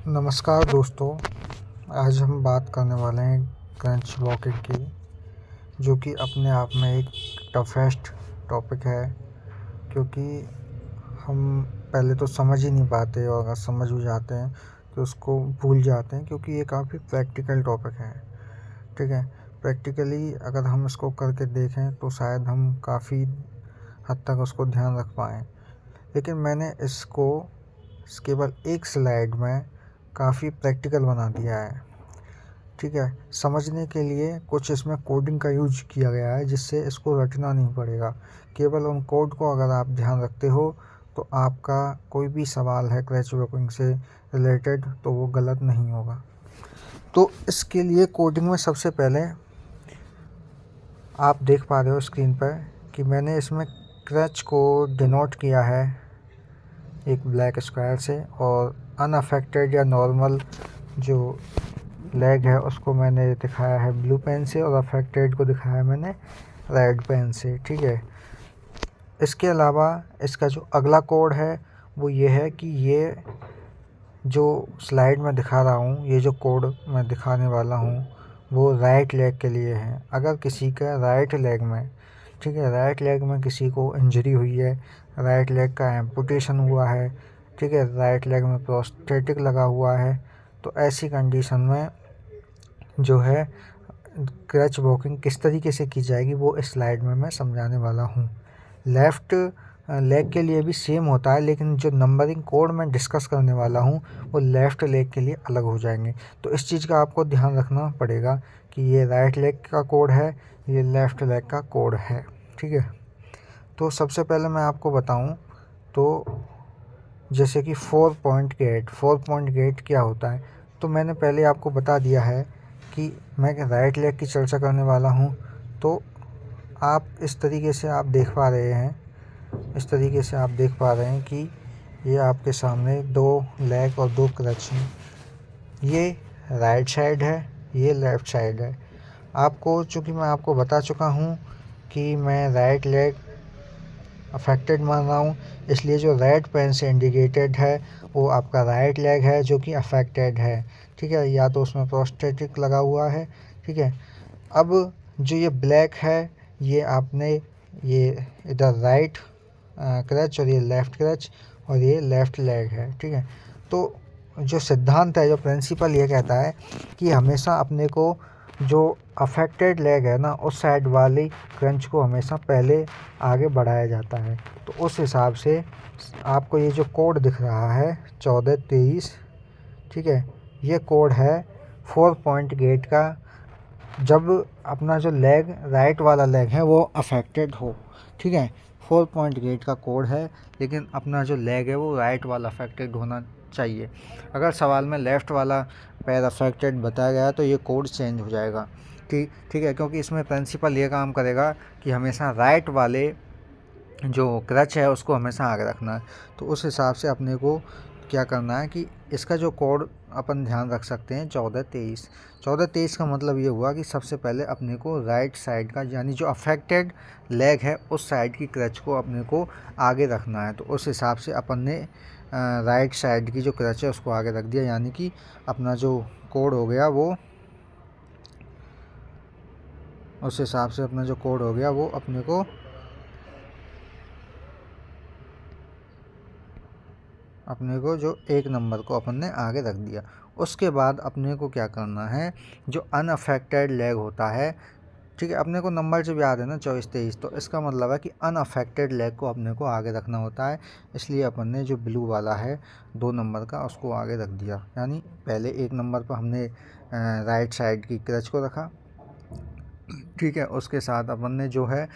नमस्कार दोस्तों। आज हम बात करने वाले हैं क्रंच वॉकिंग की, जो कि अपने आप में एक टफेस्ट टॉपिक है, क्योंकि हम पहले तो समझ ही नहीं पाते और अगर समझ भी जाते हैं तो उसको भूल जाते हैं, क्योंकि ये काफ़ी प्रैक्टिकल टॉपिक है। ठीक है, प्रैक्टिकली अगर हम इसको करके देखें तो शायद हम काफ़ी हद तक उसको ध्यान रख पाएँ, लेकिन मैंने इसको केवल एक स्लाइड में काफ़ी प्रैक्टिकल बना दिया है। ठीक है, समझने के लिए कुछ इसमें कोडिंग का यूज किया गया है, जिससे इसको रटना नहीं पड़ेगा। केवल उन कोड को अगर आप ध्यान रखते हो तो आपका कोई भी सवाल है क्रंच वॉकिंग से रिलेटेड तो वो गलत नहीं होगा। तो इसके लिए कोडिंग में सबसे पहले आप देख पा रहे हो स्क्रीन पर कि मैंने इसमें क्रंच को डिनोट किया है एक ब्लैक स्क्वायर से, और अनअफेक्टेड या नॉर्मल जो लेग है उसको मैंने दिखाया है ब्लू पेन से, और अफेक्टेड को दिखाया है मैंने रेड पेन से। ठीक है, इसके अलावा इसका जो अगला कोड है वो ये है कि ये जो स्लाइड में दिखा रहा हूँ, ये जो कोड मैं दिखाने वाला हूँ वो राइट लेग के लिए है। अगर किसी का राइट लेग में, ठीक है, राइट लेग में किसी को इंजरी हुई है, राइट लेग का एम्पुटेशन हुआ है, ठीक है, राइट लेग में प्रोस्थेटिक लगा हुआ है, तो ऐसी कंडीशन में जो है क्रंच वॉकिंग किस तरीके से की जाएगी वो इस स्लाइड में मैं समझाने वाला हूँ। लेफ़्ट लेग के लिए भी सेम होता है, लेकिन जो नंबरिंग कोड मैं डिस्कस करने वाला हूँ वो लेफ़्ट लेग के लिए अलग हो जाएंगे। तो इस चीज़ का आपको ध्यान रखना पड़ेगा कि ये राइट लेग का कोड है, ये लेफ़्ट लेग का कोड है। ठीक है, तो सबसे पहले मैं आपको बताऊँ तो जैसे कि 4 पॉइंट गेट क्या होता है, तो मैंने पहले आपको बता दिया है कि मैं राइट लेग की चर्चा करने वाला हूँ। तो आप इस तरीके से आप देख पा रहे हैं, इस तरीके से आप देख पा रहे हैं कि ये आपके सामने 2 लेग और 2 क्रंच हैं। ये राइट साइड है, ये लेफ़्ट साइड है। आपको चूँकि मैं आपको बता चुका हूँ कि मैं राइट लेग अफेक्टेड मान रहा हूँ, इसलिए जो रेड पेन से इंडिकेटेड है वो आपका राइट लेग है जो कि अफेक्टेड है। ठीक है, या तो उसमें प्रोस्थेटिक लगा हुआ है। ठीक है, अब जो ये ब्लैक है ये आपने ये इधर राइट क्रंच और ये लेफ़्ट क्रंच और ये लेफ़्ट लेग है। ठीक है, तो जो सिद्धांत है, जो प्रिंसिपल ये कहता है कि हमेशा अपने को जो अफेक्टेड लेग है ना उस साइड वाली क्रंच को हमेशा पहले आगे बढ़ाया जाता है। तो उस हिसाब से आपको ये जो कोड दिख रहा है 1423, ठीक है, ये कोड है 4 पॉइंट गेट का, जब अपना जो लेग राइट वाला लेग है वो अफेक्टेड हो। ठीक है, 4 पॉइंट गेट का कोड है, लेकिन अपना जो लेग है वो राइट वाला अफेक्टेड होना चाहिए। अगर सवाल में लेफ़्ट वाला पैर अफेक्टेड बताया गया तो ये कोड चेंज हो जाएगा। ठीक है, क्योंकि इसमें प्रिंसिपल ये काम करेगा कि हमेशा राइट वाले जो क्रंच है उसको हमेशा आगे रखना है। तो उस हिसाब से अपने को क्या करना है कि इसका जो कोड अपन ध्यान रख सकते हैं 1423 का मतलब ये हुआ कि सबसे पहले अपने को राइट साइड का, यानी जो अफेक्टेड लेग है उस साइड की क्रंच को अपने को आगे रखना है। तो उस हिसाब से अपन ने राइट साइड की जो क्रंच है उसको आगे रख दिया, यानी कि अपना जो कोड हो गया वो, उस हिसाब से अपना जो कोड हो गया वो अपने को जो 1 नंबर को अपन ने आगे रख दिया। उसके बाद अपने को क्या करना है, जो अनअफेक्टेड लेग होता है, ठीक है, अपने को नंबर जब याद है ना 24-23, तो इसका मतलब है कि अनअफेक्टेड लेग को अपने को आगे रखना होता है। इसलिए अपन ने जो ब्लू वाला है 2 नंबर का उसको आगे रख दिया, यानी पहले 1 नंबर पर हमने राइट साइड की क्रंच को रखा। ठीक है, उसके साथ अपन ने जो है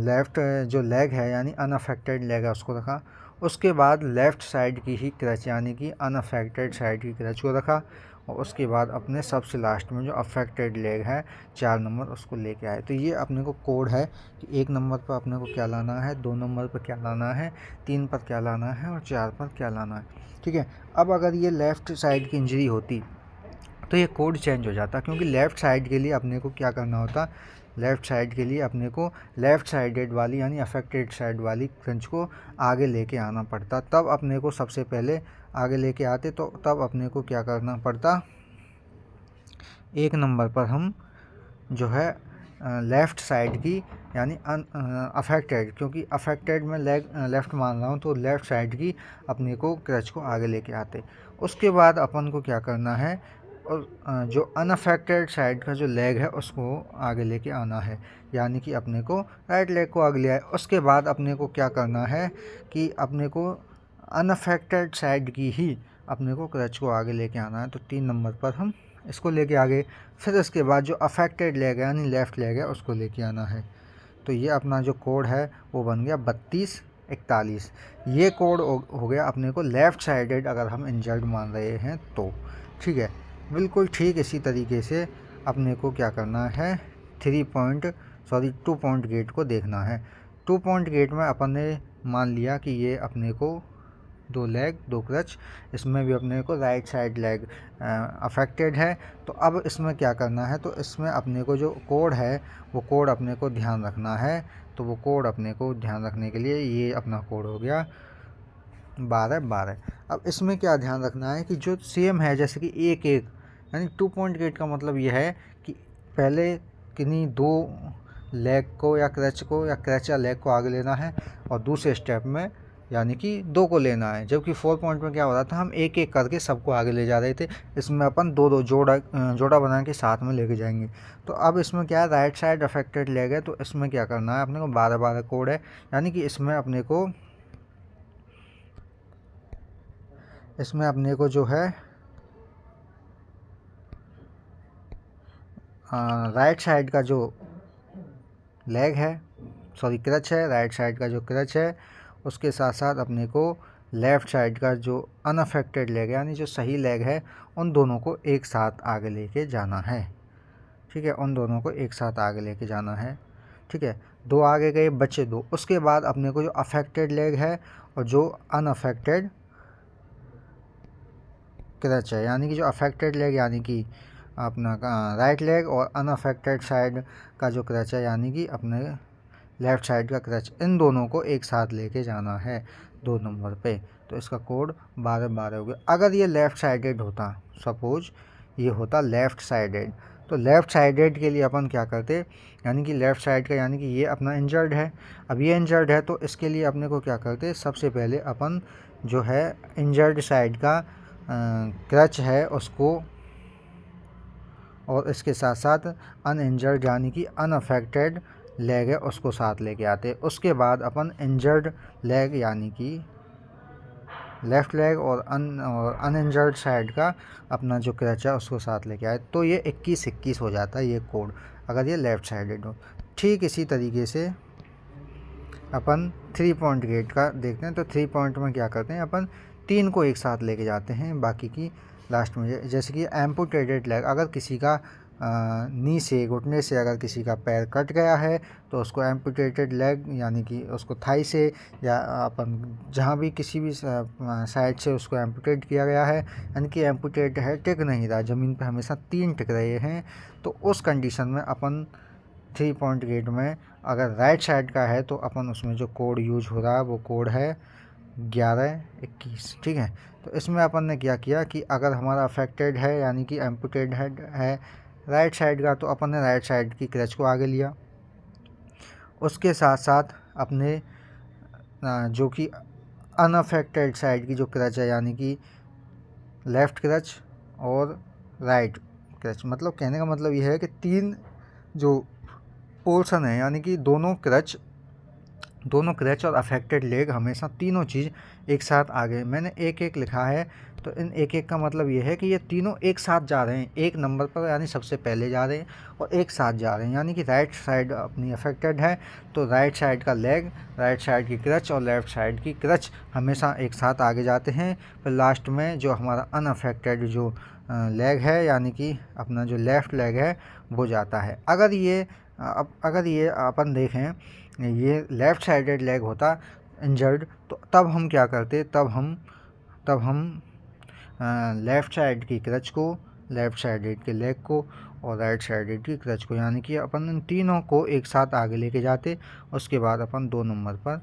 लेफ़्ट जो लेग है यानी अनअफेक्टेड लेग है उसको रखा। उसके बाद लेफ़्ट साइड की ही क्रंच यानी कि अनअफेक्टेड साइड की क्रंच को रखा, और उसके बाद अपने सबसे लास्ट में जो अफेक्टेड लेग है 4 नंबर उसको लेके आए। तो ये अपने को कोड है कि 1 नंबर पर अपने को क्या लाना है, 2 नंबर पर क्या लाना है, 3 पर क्या लाना है और 4 पर क्या लाना है। ठीक है, अब अगर ये लेफ़्ट साइड की इंजरी होती तो ये कोड चेंज हो जाता, क्योंकि लेफ़्ट साइड के लिए अपने को क्या करना होता लेफ़्ट साइड के लिए अपने को लेफ़्ट साइडेड वाली यानी अफेक्टेड साइड वाली क्रंच को आगे लेके आना पड़ता। तब अपने को सबसे पहले आगे लेके आते तो तब अपने को क्या करना पड़ता, 1 नंबर पर हम जो है लेफ़्ट साइड की यानी अफेक्टेड, क्योंकि अफेक्टेड में लेफ़्ट मान रहा हूँ तो लेफ़्ट साइड की अपने को क्रच को आगे लेके आते। उसके बाद अपन को क्या करना है, और जो अनअफेक्टेड साइड का जो लेग है उसको आगे लेके आना है, यानी कि अपने को राइट लेग को आगे ले आए। उसके बाद अपने को क्या करना है कि अपने को अनअफेक्टेड साइड की ही अपने को क्रच को आगे लेके आना है। तो 3 नंबर पर हम इसको लेके आगे, फिर उसके बाद जो अफेक्टेड लेग है यानी लेफ़्ट लेग है उसको लेके आना है। तो ये अपना जो कोड है वो बन गया 3241। ये कोड हो गया अपने को लेफ़्ट साइडेड अगर हम इंजर्ड मान रहे हैं तो। ठीक है, बिल्कुल ठीक इसी तरीके से अपने को क्या करना है, 2 पॉइंट गेट को देखना है। 2 पॉइंट गेट में अपन ने मान लिया कि ये अपने को 2 लेग 2 क्रच, इसमें भी अपने को राइट साइड लेग अफेक्टेड है। तो अब इसमें क्या करना है, तो इसमें अपने को जो कोड है वो कोड अपने को ध्यान रखना है। तो वो कोड अपने को ध्यान रखने के लिए ये अपना कोड हो गया 1212। अब इसमें क्या ध्यान रखना है कि जो सेम है, जैसे कि 1-1 यानी 2 पॉइंट गेट का मतलब ये है कि पहले किन्हीं 2 लेग को या क्रच या लेग को आगे लेना है और दूसरे स्टेप में यानी कि 2 को लेना है। जबकि 4 पॉइंट में क्या हो रहा था, हम 1-1 करके सबको आगे ले जा रहे थे। इसमें अपन 2-2 जोड़ा बना के साथ में लेके जाएंगे। तो अब इसमें क्या है, राइट साइड अफेक्टेड लेग है तो इसमें क्या करना है अपने को 1212 कोड है, यानी कि इसमें अपने को जो है राइट साइड का जो लेग है, क्रच है, राइट साइड का जो क्रच है उसके साथ साथ अपने को लेफ़्ट साइड का जो अनअफेक्टेड लेग है यानी जो सही लेग है, उन दोनों को एक साथ आगे लेके जाना है। ठीक है, उन दोनों को एक साथ आगे लेके जाना है। ठीक है, 2 आगे गए, बचे 2। उसके बाद अपने को जो अफेक्टेड लेग है और जो अनअफेक्टेड क्रच है, यानी कि जो अफेक्टेड लेग यानी कि अपना राइट लेग और अनअफेक्टेड साइड का जो क्रच है यानी कि अपने लेफ़्ट साइड का क्रच, इन दोनों को एक साथ लेके जाना है 2 नंबर पे। तो इसका कोड 1212 हो गया। अगर ये लेफ़्ट साइडेड होता, सपोज ये होता लेफ़्ट साइडेड, तो लेफ़्ट साइडेड के लिए अपन क्या करते, यानी कि लेफ़्ट साइड का यानी कि ये अपना इंजर्ड है। अब ये इंजर्ड है तो इसके लिए अपने को क्या करते, सबसे पहले अपन जो है इंजर्ड साइड का क्रच है उसको और इसके साथ साथ अनइंजर्ड यानी कि अनअफेक्टेड लेग है उसको साथ लेके आते। उसके बाद अपन इंजर्ड लेग यानी कि लेफ़्ट लेग और अनइंजर्ड साइड का अपना जो क्रच है उसको साथ लेके आए। तो ये 21-21 हो जाता है ये कोड, अगर ये लेफ़्ट साइडेड हो। ठीक इसी तरीके से अपन 3 पॉइंट गेट का देखते हैं। तो 3 पॉइंट में क्या करते हैं, अपन 3 को एक साथ लेके जाते हैं, बाकी की लास्ट में। जैसे कि एम्पुटेटेड लेग, अगर किसी का नी से घुटने से अगर किसी का पैर कट गया है तो उसको एम्पुटेटेड लेग यानी कि उसको थाई से या अपन जहाँ भी किसी भी साइड से उसको एम्पुटेट किया गया है, यानी कि एम्पुटेट है, टिक नहीं रहा, ज़मीन पे हमेशा 3 टिक रहे हैं, तो उस कंडीशन में अपन 3 पॉइंट गेट में अगर राइट साइड का है तो अपन उसमें जो कोड यूज हो रहा है वो कोड है 1121। ठीक है, तो इसमें अपन ने क्या किया कि अगर हमारा अफेक्टेड है यानी कि एम्पुटेड है राइट साइड का, तो अपन ने राइट साइड की क्रच को आगे लिया। उसके साथ साथ अपने जो कि अनअफेक्टेड साइड की जो क्रच है यानी कि लेफ़्ट क्रच और राइट क्रच, मतलब कहने का मतलब यह है कि 3 जो पोर्शन है यानी कि दोनों क्रच और अफेक्टेड लेग हमेशा तीनों चीज़ एक साथ आगे। मैंने 1-1 लिखा है तो इन 1-1 का मतलब ये है कि ये तीनों एक साथ जा रहे हैं, 1 नंबर पर यानी सबसे पहले जा रहे हैं और एक साथ जा रहे हैं। यानी कि राइट साइड अपनी अफेक्टेड है तो राइट साइड का लेग, राइट साइड की क्रच और लेफ़्ट साइड की क्रच हमेशा एक साथ आगे जाते हैं। फिर लास्ट में जो हमारा अनअफेक्टेड जो लेग है यानी कि अपना जो लेफ़्ट लेग है वो जाता है। अगर ये अपन देखें ये लेफ़्ट साइडेड लेग होता इंजर्ड, तो तब हम क्या करते, तब हम लेफ़्ट साइड की क्रच को लेफ़्ट साइडेड के लेग को और राइट साइडेड की क्लच को, यानी कि अपन इन तीनों को एक साथ आगे लेके जाते। उसके बाद अपन 2 नंबर पर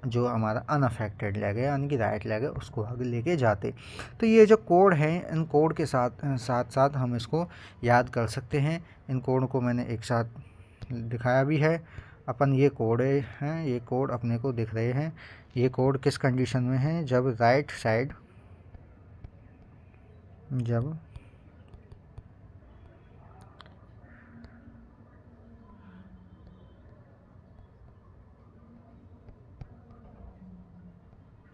जो हमारा अनअफेक्टेड लेग है यानी कि राइट लेग है उसको आगे लेके जाते। तो ये जो कोड हैं इन कोड के साथ साथ साथ हम इसको याद कर सकते हैं। इन कोड को मैंने एक साथ दिखाया भी है। अपन ये कोड हैं, ये कोड अपने को दिख रहे हैं। ये कोड किस कंडीशन में है, जब राइट साइड जब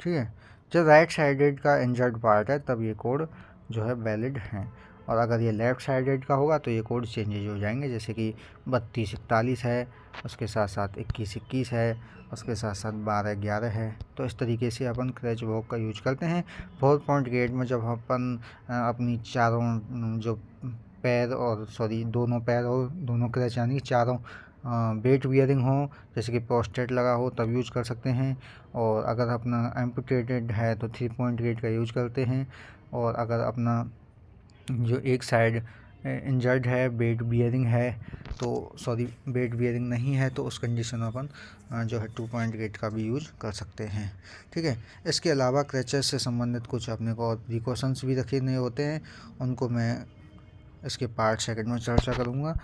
ठीक है, जब राइट साइडेड का इंजर्ड पार्ट है तब ये कोड जो है वैलिड हैं। और अगर ये लेफ़्ट साइडेड का होगा तो ये कोड चेंजेज हो जाएंगे, जैसे कि 3241 है, उसके साथ साथ 2121 है, उसके साथ साथ 1211 है। तो इस तरीके से अपन क्रैच वॉक का यूज करते हैं। 4.8 में जब अपन अपनी चारों जो पैर और दोनों पैर और दोनों क्रैच यानी कि चारों वेट बियरिंग हो, जैसे कि प्रोस्टेट लगा हो तब यूज कर सकते हैं। और अगर अपना एम्पुटेटेड है तो 3.8 का यूज करते हैं। और अगर अपना जो एक साइड इंजर्ड है, वेट बियरिंग है तो वेट बियरिंग नहीं है तो उस कंडीशन में अपन जो है 2.8 का भी यूज कर सकते हैं। ठीक है, इसके अलावा क्रैचेस से संबंधित कुछ अपने को और प्रिकॉशंस भी रखने होते हैं, उनको मैं इसके पार्ट सेकंड में चर्चा करूँगा।